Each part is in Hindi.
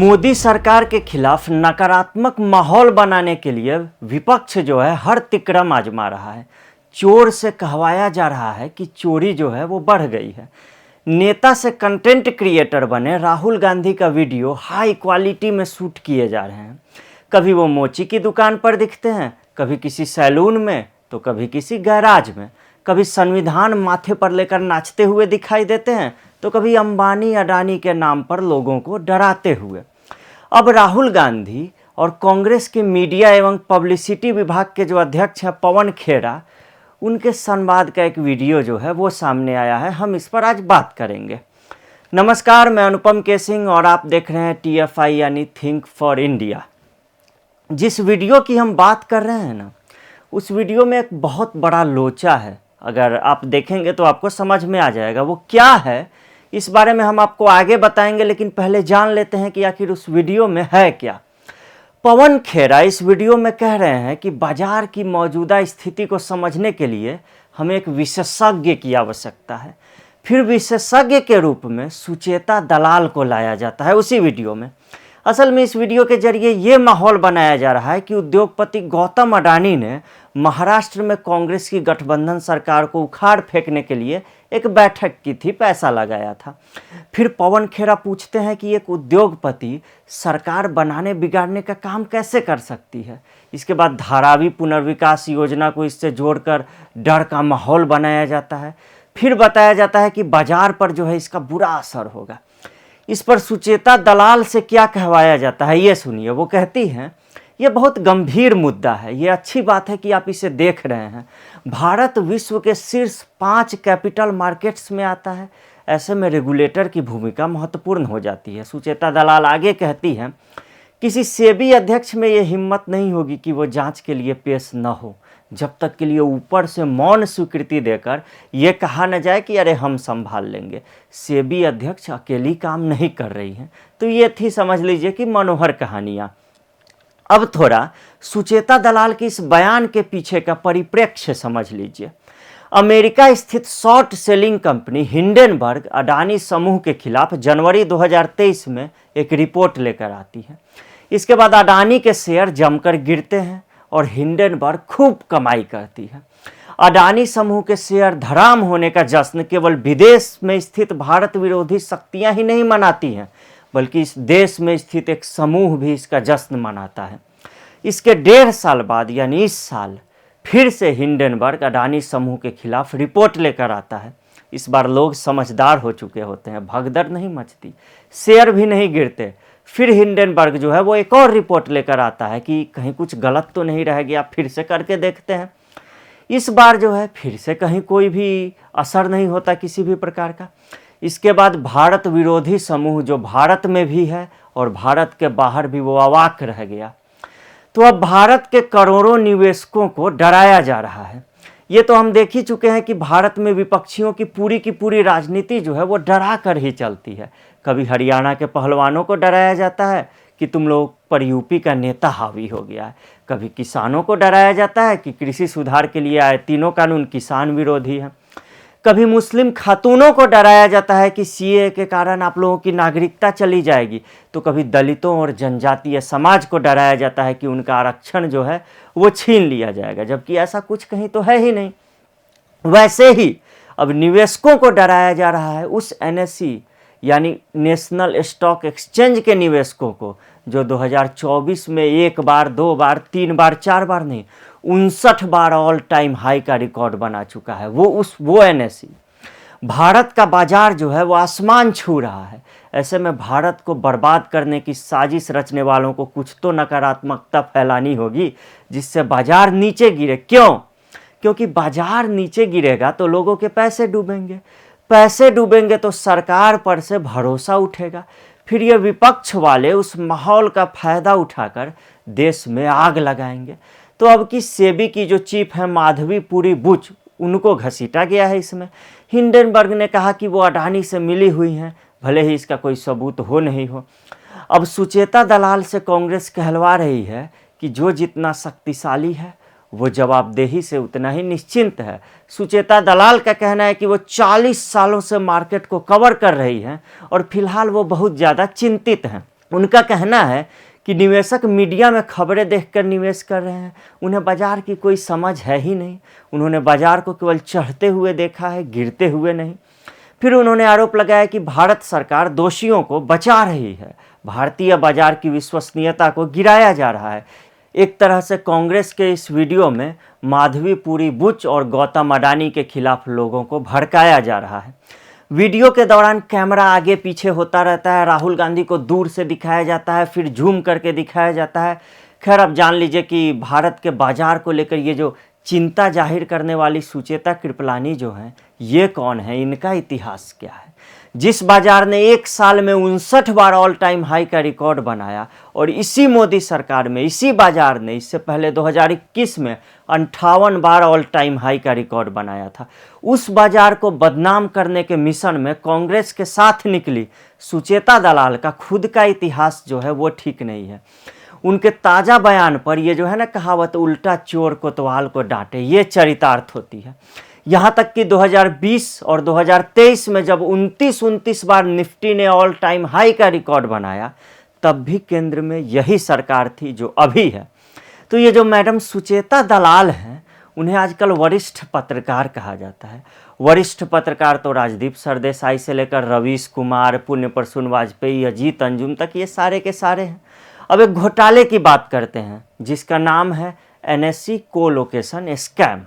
मोदी सरकार के खिलाफ नकारात्मक माहौल बनाने के लिए विपक्ष जो है हर तिकड़म आजमा रहा है। चोर से कहवाया जा रहा है कि चोरी जो है वो बढ़ गई है। नेता से कंटेंट क्रिएटर बने राहुल गांधी का वीडियो हाई क्वालिटी में शूट किए जा रहे हैं। कभी वो मोची की दुकान पर दिखते हैं, कभी किसी सैलून में, तो कभी किसी गैराज में। कभी संविधान माथे पर लेकर नाचते हुए दिखाई देते हैं, तो कभी अंबानी अडानी के नाम पर लोगों को डराते हुए। अब राहुल गांधी और कांग्रेस के मीडिया एवं पब्लिसिटी विभाग के जो अध्यक्ष हैं पवन खेड़ा, उनके संवाद का एक वीडियो जो है वो सामने आया है। हम इस पर आज बात करेंगे। नमस्कार, मैं अनुपम के सिंह और आप देख रहे हैं TFI यानी थिंक फॉर इंडिया। जिस वीडियो की हम बात कर रहे हैं ना, उस वीडियो में एक बहुत बड़ा लोचा है। अगर आप देखेंगे तो आपको समझ में आ जाएगा वो क्या है। इस बारे में हम आपको आगे बताएंगे, लेकिन पहले जान लेते हैं कि आखिर उस वीडियो में है क्या। पवन खेड़ा इस वीडियो में कह रहे हैं कि बाजार की मौजूदा स्थिति को समझने के लिए हमें एक विशेषज्ञ की आवश्यकता है। फिर विशेषज्ञ के रूप में सुचेता दलाल को लाया जाता है उसी वीडियो में। असल में इस वीडियो के जरिए ये माहौल बनाया जा रहा है कि उद्योगपति गौतम अडानी ने महाराष्ट्र में कांग्रेस की गठबंधन सरकार को उखाड़ फेंकने के लिए एक बैठक की थी, पैसा लगाया था। फिर पवन खेड़ा पूछते हैं कि एक उद्योगपति सरकार बनाने बिगाड़ने का काम कैसे कर सकती है। इसके बाद धारावी पुनर्विकास योजना को इससे जोड़कर डर का माहौल बनाया जाता है। फिर बताया जाता है कि बाजार पर जो है इसका बुरा असर होगा। इस पर सुचेता दलाल से क्या कहवाया जाता है ये सुनिए। वो कहती हैं, ये बहुत गंभीर मुद्दा है। ये अच्छी बात है कि आप इसे देख रहे हैं। भारत विश्व के शीर्ष 5 कैपिटल मार्केट्स में आता है। ऐसे में रेगुलेटर की भूमिका महत्वपूर्ण हो जाती है। सुचेता दलाल आगे कहती हैं, किसी सेबी अध्यक्ष में ये हिम्मत नहीं होगी कि वो जांच के लिए पेश न हो, जब तक के लिए ऊपर से मौन स्वीकृति देकर ये कहा न जाए कि अरे हम संभाल लेंगे। सेबी अध्यक्ष अकेली काम नहीं कर रही हैं। तो ये थी, समझ लीजिए कि मनोहर कहानियाँ। अब थोड़ा सुचेता दलाल के इस बयान के पीछे का परिप्रेक्ष्य समझ लीजिए। अमेरिका स्थित short selling company Hindenburg Adani समूह के खिलाफ जनवरी 2023 में एक रिपोर्ट लेकर आती है। इसके बाद अडानी के शेयर जमकर गिरते हैं और हिंडनबर्ग खूब कमाई करती है। अडानी समूह के शेयर धराम होने का जश्न केवल विदेश में स्थित भारत विरोधी शक्तियां ही नहीं मनाती हैं, बल्कि इस देश में स्थित एक समूह भी इसका जश्न मनाता है। इसके 1.5 साल बाद यानी इस साल फिर से हिंडनबर्ग अडानी समूह के खिलाफ रिपोर्ट लेकर आता है। इस बार लोग समझदार हो चुके होते हैं, भगदड़ नहीं मचती, शेयर भी नहीं गिरते। फिर हिंडनबर्ग जो है वो एक और रिपोर्ट लेकर आता है कि कहीं कुछ गलत तो नहीं रह गया, फिर से करके देखते हैं। इस बार जो है फिर से कहीं कोई भी असर नहीं होता किसी भी प्रकार का। इसके बाद भारत विरोधी समूह जो भारत में भी है और भारत के बाहर भी, वो अवाक रह गया। तो अब भारत के करोड़ों निवेशकों को डराया जा रहा है। ये तो हम देख ही चुके हैं कि भारत में विपक्षियों की पूरी राजनीति जो है वो डरा कर ही चलती है। कभी हरियाणा के पहलवानों को डराया जाता है कि तुम लोग पर यूपी का नेता हावी हो गया है। कभी किसानों को डराया जाता है कि कृषि सुधार के लिए आए 3 कानून किसान विरोधी हैं। कभी मुस्लिम खातूनों को डराया जाता है कि CAA के कारण आप लोगों की नागरिकता चली जाएगी। तो कभी दलितों और जनजातीय समाज को डराया जाता है कि उनका आरक्षण जो है वो छीन लिया जाएगा, जबकि ऐसा कुछ कहीं तो है ही नहीं। वैसे ही अब निवेशकों को डराया जा रहा है उस NSE यानी नेशनल स्टॉक एक्सचेंज के निवेशकों को, जो 2024 में 1 बार 2 बार 3 बार 4 बार नहीं 59 बार ऑल टाइम हाई का रिकॉर्ड बना चुका है। वो NSE भारत का बाजार जो है वो आसमान छू रहा है। ऐसे में भारत को बर्बाद करने की साजिश रचने वालों को कुछ तो नकारात्मकता फैलानी होगी जिससे बाजार नीचे गिरे। क्यों? क्योंकि बाजार नीचे गिरेगा तो लोगों के पैसे डूबेंगे, पैसे डूबेंगे तो सरकार पर से भरोसा उठेगा। फिर ये विपक्ष वाले उस माहौल का फायदा उठाकर देश में आग लगाएंगे। तो अब की सेबी की जो चीफ है माधवीपुरी बुच, उनको घसीटा गया है इसमें। हिंडनबर्ग ने कहा कि वो अडानी से मिली हुई हैं, भले ही इसका कोई सबूत हो नहीं हो। अब सुचेता दलाल से कांग्रेस कहलवा रही है कि जो जितना शक्तिशाली है वो जवाबदेही से उतना ही निश्चिंत है। सुचेता दलाल का कहना है कि वो 40 सालों से मार्केट को कवर कर रही हैं और फिलहाल वो बहुत ज़्यादा चिंतित हैं। उनका कहना है कि निवेशक मीडिया में खबरें देखकर निवेश कर रहे हैं, उन्हें बाजार की कोई समझ है ही नहीं। उन्होंने बाजार को केवल चढ़ते हुए देखा है, गिरते हुए नहीं। फिर उन्होंने आरोप लगाया कि भारत सरकार दोषियों को बचा रही है, भारतीय बाजार की विश्वसनीयता को गिराया जा रहा है। एक तरह से कांग्रेस के इस वीडियो में माधवी पुरी बुच और गौतम अडानी के खिलाफ लोगों को भड़काया जा रहा है। वीडियो के दौरान कैमरा आगे पीछे होता रहता है, राहुल गांधी को दूर से दिखाया जाता है, फिर जूम करके दिखाया जाता है। खैर, अब जान लीजिए कि भारत के बाजार को लेकर ये जो चिंता जाहिर करने वाली सुचेता कृपलानी जो हैं, ये कौन है, इनका इतिहास क्या है। जिस बाजार ने एक साल में 59 बार ऑल टाइम हाई का रिकॉर्ड बनाया, और इसी मोदी सरकार में इसी बाजार ने इससे पहले 2021 में 58 बार ऑल टाइम हाई का रिकॉर्ड बनाया था। उस बाजार को बदनाम करने के मिशन में कांग्रेस के साथ निकली सुचेता दलाल का खुद का इतिहास जो है वो ठीक नहीं है। उनके ताज़ा बयान पर ये जो है ना कहावत, उल्टा चोर कोतवाल को डांटे, ये चरितार्थ होती है। यहाँ तक कि 2020 और 2023 में जब 29 बार निफ्टी ने ऑल टाइम हाई का रिकॉर्ड बनाया, तब भी केंद्र में यही सरकार थी जो अभी है। तो ये जो मैडम सुचेता दलाल हैं, उन्हें आजकल वरिष्ठ पत्रकार कहा जाता है। वरिष्ठ पत्रकार तो राजदीप सरदेसाई से लेकर रवीश कुमार, पुण्य प्रसून वाजपेयी, अजीत अंजुम तक ये सारे के सारे हैं। अब एक घोटाले की बात करते हैं जिसका नाम है NSE कोलोकेशन स्कैम।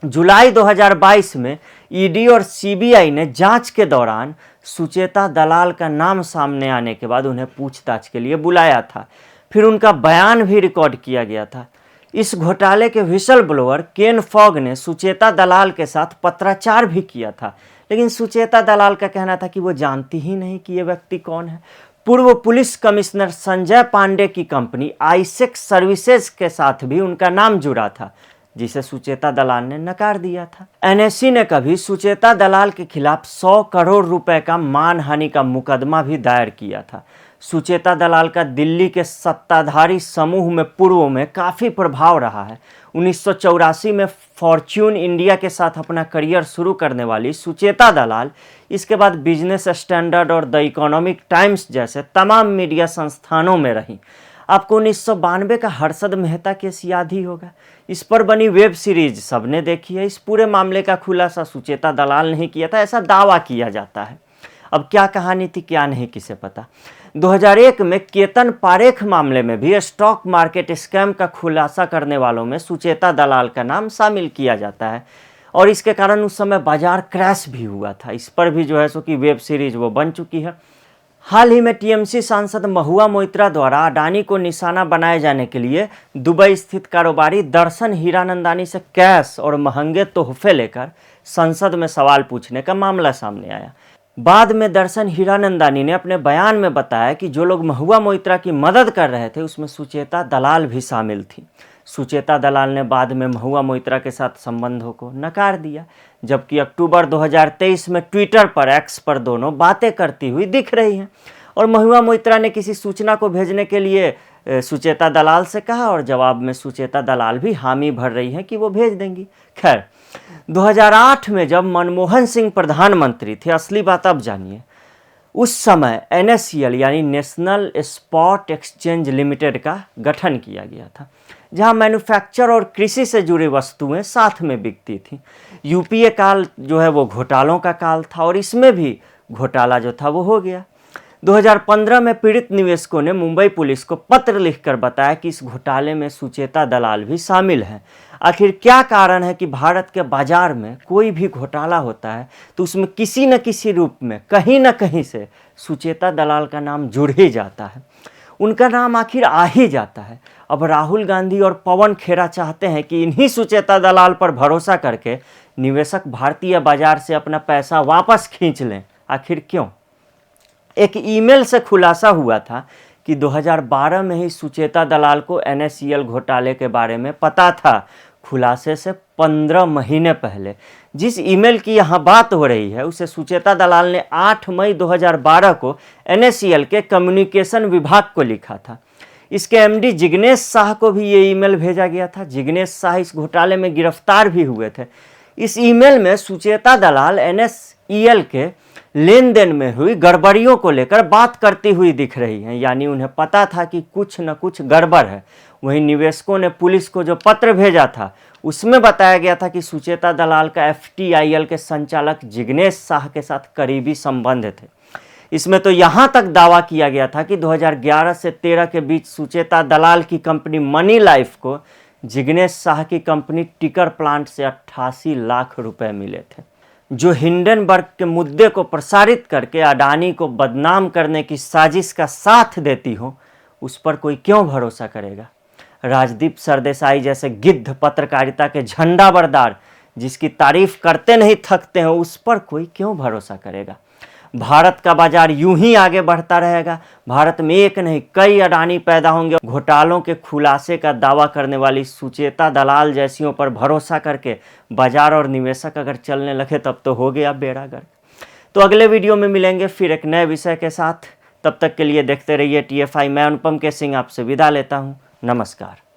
जुलाई 2022 में ईडी और सीबीआई ने जांच के दौरान सुचेता दलाल का नाम सामने आने के बाद उन्हें पूछताछ के लिए बुलाया था। फिर उनका बयान भी रिकॉर्ड किया गया था। इस घोटाले के व्हिसल ब्लोअर केन फॉग ने सुचेता दलाल के साथ पत्राचार भी किया था, लेकिन सुचेता दलाल का कहना था कि वो जानती ही नहीं कि ये व्यक्ति कौन है। पूर्व पुलिस कमिश्नर संजय पांडे की कंपनी आईसेक्स सर्विसेज के साथ भी उनका नाम जुड़ा था, जिसे सुचेता दलाल ने नकार दिया था। NSE ने कभी सुचेता दलाल के खिलाफ 100 करोड़ रुपए का मानहानि का मुकदमा भी दायर किया था। सुचेता दलाल का दिल्ली के सत्ताधारी समूह में पूर्व में काफ़ी प्रभाव रहा है। 1984 में फॉर्च्यून इंडिया के साथ अपना करियर शुरू करने वाली सुचेता दलाल इसके बाद बिजनेस स्टैंडर्ड और द इकोनॉमिक टाइम्स जैसे तमाम मीडिया संस्थानों में रही। आपको 1992 का हर्षद मेहता केस याद ही होगा। इस पर बनी वेब सीरीज सबने देखी है। इस पूरे मामले का खुलासा सुचेता दलाल ने किया था, ऐसा दावा किया जाता है। अब क्या कहानी थी क्या नहीं किसे पता। 2001 में केतन पारेख मामले में भी स्टॉक मार्केट स्कैम का खुलासा करने वालों में सुचेता दलाल का नाम शामिल किया जाता है, और इसके कारण उस समय बाजार क्रैश भी हुआ था। इस पर भी जो है सो कि वेब सीरीज वो बन चुकी है। हाल ही में टीएमसी सांसद महुआ मोइत्रा द्वारा अडानी को निशाना बनाए जाने के लिए दुबई स्थित कारोबारी दर्शन हीरानंदानी से कैश और महंगे तोहफे लेकर संसद में सवाल पूछने का मामला सामने आया। बाद में दर्शन हीरानंदानी ने अपने बयान में बताया कि जो लोग महुआ मोइत्रा की मदद कर रहे थे उसमें सुचेता दलाल भी शामिल थी। सुचेता दलाल ने बाद में महुआ मोइत्रा के साथ संबंधों को नकार दिया, जबकि अक्टूबर 2023 में ट्विटर पर एक्स पर दोनों बातें करती हुई दिख रही हैं। और महुआ मोइत्रा ने किसी सूचना को भेजने के लिए सुचेता दलाल से कहा, और जवाब में सुचेता दलाल भी हामी भर रही हैं कि वो भेज देंगी। खैर, 2008 में जब मनमोहन सिंह प्रधानमंत्री थे, असली बात अब जानिए, उस समय NSCL यानी नेशनल स्पॉट एक्सचेंज लिमिटेड का गठन किया गया था, जहां मैन्युफैक्चर और कृषि से जुड़ी वस्तुएं साथ में बिकती थीं। यूपीए काल जो है वो घोटालों का काल था, और इसमें भी घोटाला जो था वो हो गया। 2015 में पीड़ित निवेशकों ने मुंबई पुलिस को पत्र लिखकर बताया कि इस घोटाले में सुचेता दलाल भी शामिल हैं। आखिर क्या कारण है कि भारत के बाजार में कोई भी घोटाला होता है तो उसमें किसी न किसी रूप में कहीं न कहीं से सुचेता दलाल का नाम जुड़ ही जाता है, उनका नाम आखिर आ ही जाता है। अब राहुल गांधी और पवन खेरा चाहते हैं कि इन्हीं सुचेता दलाल पर भरोसा करके निवेशक भारतीय बाजार से अपना पैसा वापस खींच लें। आखिर क्यों? एक ईमेल से खुलासा हुआ था कि 2012 में ही सुचेता दलाल को NSCL घोटाले के बारे में पता था। खुलासे से 15 महीने पहले जिस ईमेल की यहाँ बात हो रही है उसे सुचेता दलाल ने 8 मई 2012 को NSCL के कम्युनिकेशन विभाग को लिखा था। इसके MD जिग्नेश शाह को भी ये ईमेल भेजा गया था। जिग्नेश शाह इस घोटाले में गिरफ्तार भी हुए थे। इस ईमेल में सुचेता दलाल NSCL के लेन देन में हुई गड़बड़ियों को लेकर बात करती हुई दिख रही हैं। यानी उन्हें पता था कि कुछ न कुछ गड़बड़ है। वहीं निवेशकों ने पुलिस को जो पत्र भेजा था उसमें बताया गया था कि सुचेता दलाल का FTIL के संचालक जिग्नेश शाह के साथ करीबी संबंध थे। इसमें तो यहाँ तक दावा किया गया था कि 2011 से 13 के बीच सुचेता दलाल की कंपनी मनी लाइफ को जिग्नेश शाह की कंपनी टिकर प्लांट से 88 लाख रुपए मिले थे। जो हिंडनबर्ग के मुद्दे को प्रसारित करके अडानी को बदनाम करने की साजिश का साथ देती हो, उस पर कोई क्यों भरोसा करेगा। राजदीप सरदेसाई जैसे गिद्ध पत्रकारिता के झंडा बरदार जिसकी तारीफ करते नहीं थकते हैं, उस पर कोई क्यों भरोसा करेगा। भारत का बाजार यूं ही आगे बढ़ता रहेगा। भारत में एक नहीं कई अडानी पैदा होंगे। घोटालों के खुलासे का दावा करने वाली सुचेता दलाल जैसियों पर भरोसा करके बाजार और निवेशक अगर चलने लगे तब तो हो गया बेड़ा गर्क। तो अगले वीडियो में मिलेंगे फिर एक नए विषय के साथ। तब तक के लिए देखते रहिए TFI। मैं अनुपम के सिंह आपसे विदा लेता हूँ। नमस्कार।